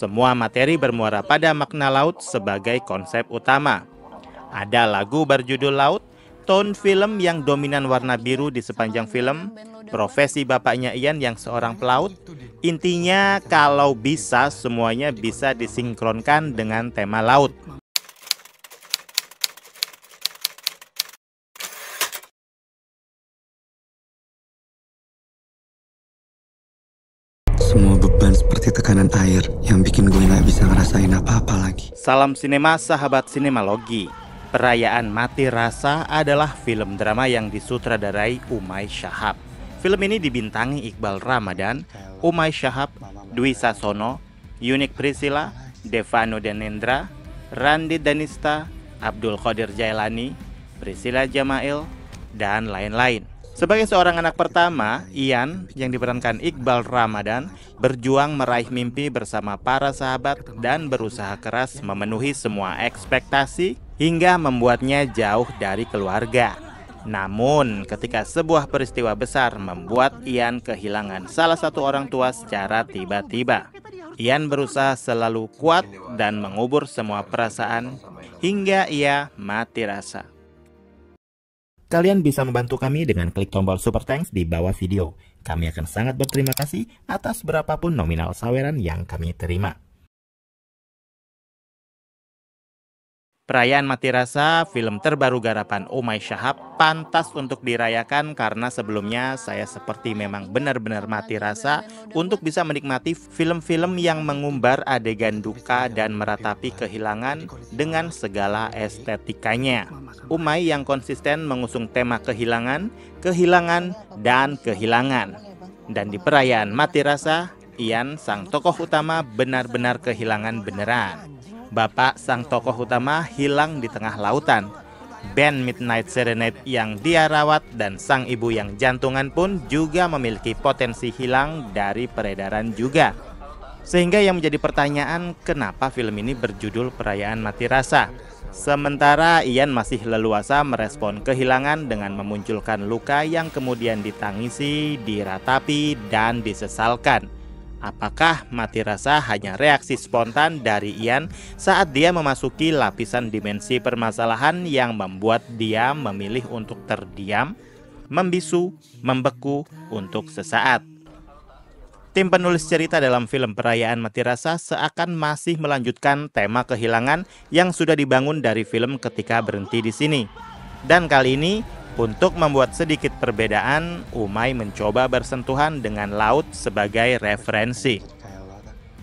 Semua materi bermuara pada makna laut sebagai konsep utama. Ada lagu berjudul Laut, tone film yang dominan warna biru di sepanjang film, profesi bapaknya Ian yang seorang pelaut. Intinya kalau bisa semuanya bisa disinkronkan dengan tema laut. Semua beban seperti tekanan air yang bikin gue gak bisa ngerasain apa-apa lagi. Salam sinema sahabat sinemalogi. Perayaan Mati Rasa adalah film drama yang disutradarai Umay Shahab. Film ini dibintangi Iqbal Ramadan, Umay Shahab, Dwi Sasono, Yunik Priscilla, Devano Danendra, Randi Danista, Abdul Qadir Jailani, Priscilla Jamail, dan lain-lain. Sebagai seorang anak pertama, Ian yang diperankan Iqbal Ramadan berjuang meraih mimpi bersama para sahabat dan berusaha keras memenuhi semua ekspektasi hingga membuatnya jauh dari keluarga. Namun, ketika sebuah peristiwa besar membuat Ian kehilangan salah satu orang tua secara tiba-tiba, Ian berusaha selalu kuat dan mengubur semua perasaan hingga ia mati rasa. Kalian bisa membantu kami dengan klik tombol Super Thanks di bawah video. Kami akan sangat berterima kasih atas berapapun nominal saweran yang kami terima. Perayaan Mati Rasa, film terbaru garapan Umay Shahab, pantas untuk dirayakan karena sebelumnya saya seperti memang benar-benar mati rasa untuk bisa menikmati film-film yang mengumbar adegan duka dan meratapi kehilangan dengan segala estetikanya. Umay yang konsisten mengusung tema kehilangan, dan kehilangan. Dan di perayaan Mati Rasa, Ian, sang tokoh utama, benar-benar kehilangan beneran. Bapak sang tokoh utama hilang di tengah lautan. Band Midnight Serenade yang dia rawat dan sang ibu yang jantungan pun juga memiliki potensi hilang dari peredaran juga. Sehingga yang menjadi pertanyaan, kenapa film ini berjudul Perayaan Mati Rasa? Sementara Ian masih leluasa merespon kehilangan dengan memunculkan luka yang kemudian ditangisi, diratapi, dan disesalkan. Apakah mati rasa hanya reaksi spontan dari Ian saat dia memasuki lapisan dimensi permasalahan yang membuat dia memilih untuk terdiam, membisu, membeku untuk sesaat? Tim penulis cerita dalam film Perayaan Mati Rasa seakan masih melanjutkan tema kehilangan yang sudah dibangun dari film Ketika Berhenti di Sini. Dan kali ini, untuk membuat sedikit perbedaan, Umay mencoba bersentuhan dengan laut sebagai referensi.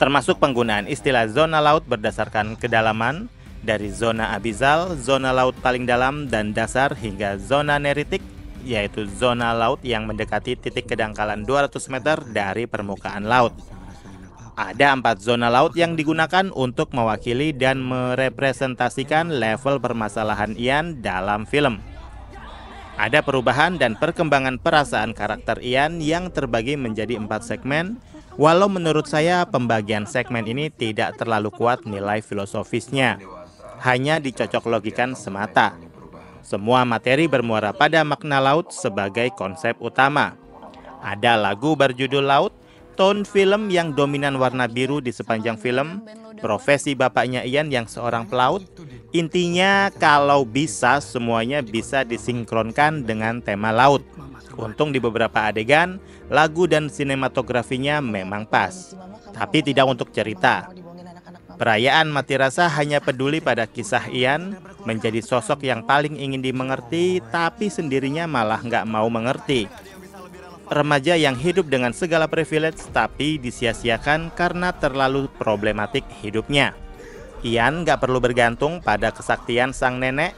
Termasuk penggunaan istilah zona laut berdasarkan kedalaman, dari zona abizal, zona laut paling dalam dan dasar, hingga zona neritik, yaitu zona laut yang mendekati titik kedangkalan 200 meter dari permukaan laut. Ada 4 zona laut yang digunakan untuk mewakili dan merepresentasikan level permasalahan Ian dalam film. Ada perubahan dan perkembangan perasaan karakter Ian yang terbagi menjadi 4 segmen, walau menurut saya pembagian segmen ini tidak terlalu kuat nilai filosofisnya, hanya dicocok logikan semata. Semua materi bermuara pada makna laut sebagai konsep utama. Ada lagu berjudul Laut, tone film yang dominan warna biru di sepanjang film, profesi bapaknya Ian yang seorang pelaut. Intinya kalau bisa semuanya bisa disinkronkan dengan tema laut. Untung di beberapa adegan, lagu dan sinematografinya memang pas, tapi tidak untuk cerita. Perayaan Mati Rasa hanya peduli pada kisah Ian, menjadi sosok yang paling ingin dimengerti, tapi sendirinya malah nggak mau mengerti. Remaja yang hidup dengan segala privilege tapi disia-siakan karena terlalu problematik hidupnya. Ian gak perlu bergantung pada kesaktian sang nenek.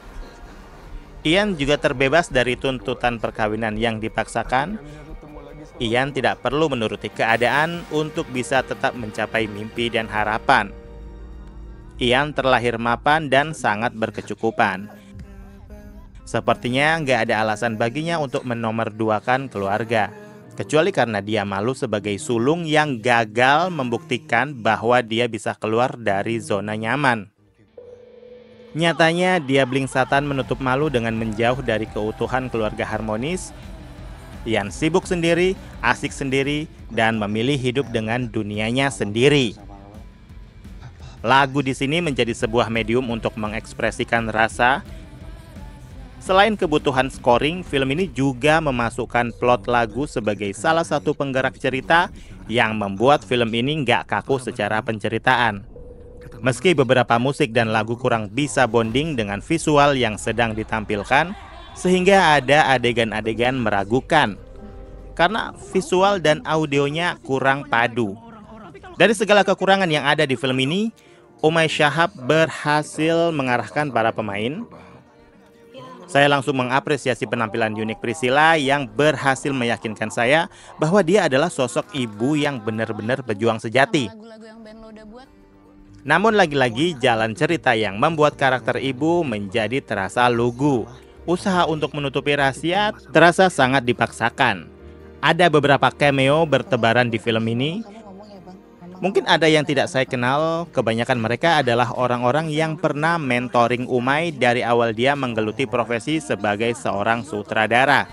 Ian juga terbebas dari tuntutan perkawinan yang dipaksakan. Ian tidak perlu menuruti keadaan untuk bisa tetap mencapai mimpi dan harapan. Ian terlahir mapan dan sangat berkecukupan. Sepertinya gak ada alasan baginya untuk menomorduakan keluarga, kecuali karena dia malu sebagai sulung yang gagal membuktikan bahwa dia bisa keluar dari zona nyaman. Nyatanya dia blingsatan menutup malu dengan menjauh dari keutuhan keluarga harmonis. Ian sibuk sendiri, asik sendiri, dan memilih hidup dengan dunianya sendiri. Lagu di sini menjadi sebuah medium untuk mengekspresikan rasa. Selain kebutuhan scoring, film ini juga memasukkan plot lagu sebagai salah satu penggerak cerita yang membuat film ini nggak kaku secara penceritaan. Meski beberapa musik dan lagu kurang bisa bonding dengan visual yang sedang ditampilkan, sehingga ada adegan-adegan meragukan karena visual dan audionya kurang padu. Dari segala kekurangan yang ada di film ini, Umay Shahab berhasil mengarahkan para pemain. Saya langsung mengapresiasi penampilan unik Priscilla yang berhasil meyakinkan saya bahwa dia adalah sosok ibu yang benar-benar pejuang sejati. Namun lagi-lagi jalan cerita yang membuat karakter ibu menjadi terasa lugu. Usaha untuk menutupi rahasia terasa sangat dipaksakan. Ada beberapa cameo bertebaran di film ini. Mungkin ada yang tidak saya kenal, kebanyakan mereka adalah orang-orang yang pernah mentoring Umay dari awal dia menggeluti profesi sebagai seorang sutradara.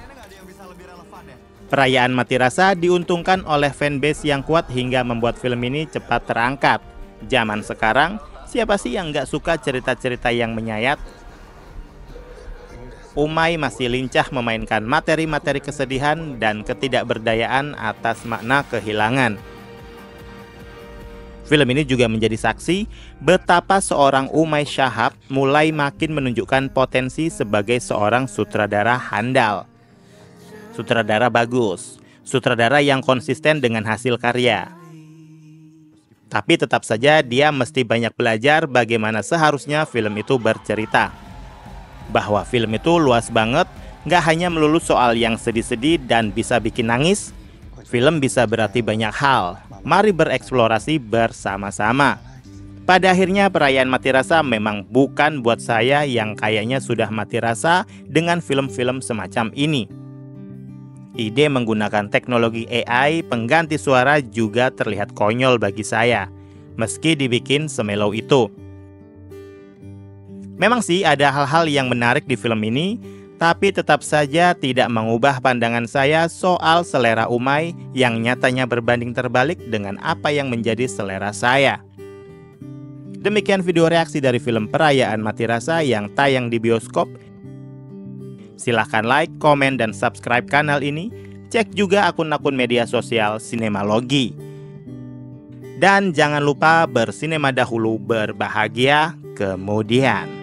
Perayaan Mati Rasa diuntungkan oleh fanbase yang kuat hingga membuat film ini cepat terangkat. Zaman sekarang, siapa sih yang nggak suka cerita-cerita yang menyayat? Umay masih lincah memainkan materi-materi kesedihan dan ketidakberdayaan atas makna kehilangan. Film ini juga menjadi saksi betapa seorang Umay Shahab mulai makin menunjukkan potensi sebagai seorang sutradara handal. Sutradara bagus, sutradara yang konsisten dengan hasil karya. Tapi tetap saja dia mesti banyak belajar bagaimana seharusnya film itu bercerita. Bahwa film itu luas banget, nggak hanya melulu soal yang sedih-sedih dan bisa bikin nangis. Film bisa berarti banyak hal. Mari bereksplorasi bersama-sama. Pada akhirnya perayaan Mati Rasa memang bukan buat saya yang kayaknya sudah mati rasa dengan film-film semacam ini. Ide menggunakan teknologi AI pengganti suara juga terlihat konyol bagi saya, meski dibikin semelo itu. Memang sih ada hal-hal yang menarik di film ini, tapi tetap saja tidak mengubah pandangan saya soal selera Umay yang nyatanya berbanding terbalik dengan apa yang menjadi selera saya. Demikian video reaksi dari film Perayaan Mati Rasa yang tayang di bioskop. Silahkan like, komen, dan subscribe kanal ini. Cek juga akun-akun media sosial Sinemalogi. Dan jangan lupa bersinema dahulu, berbahagia kemudian.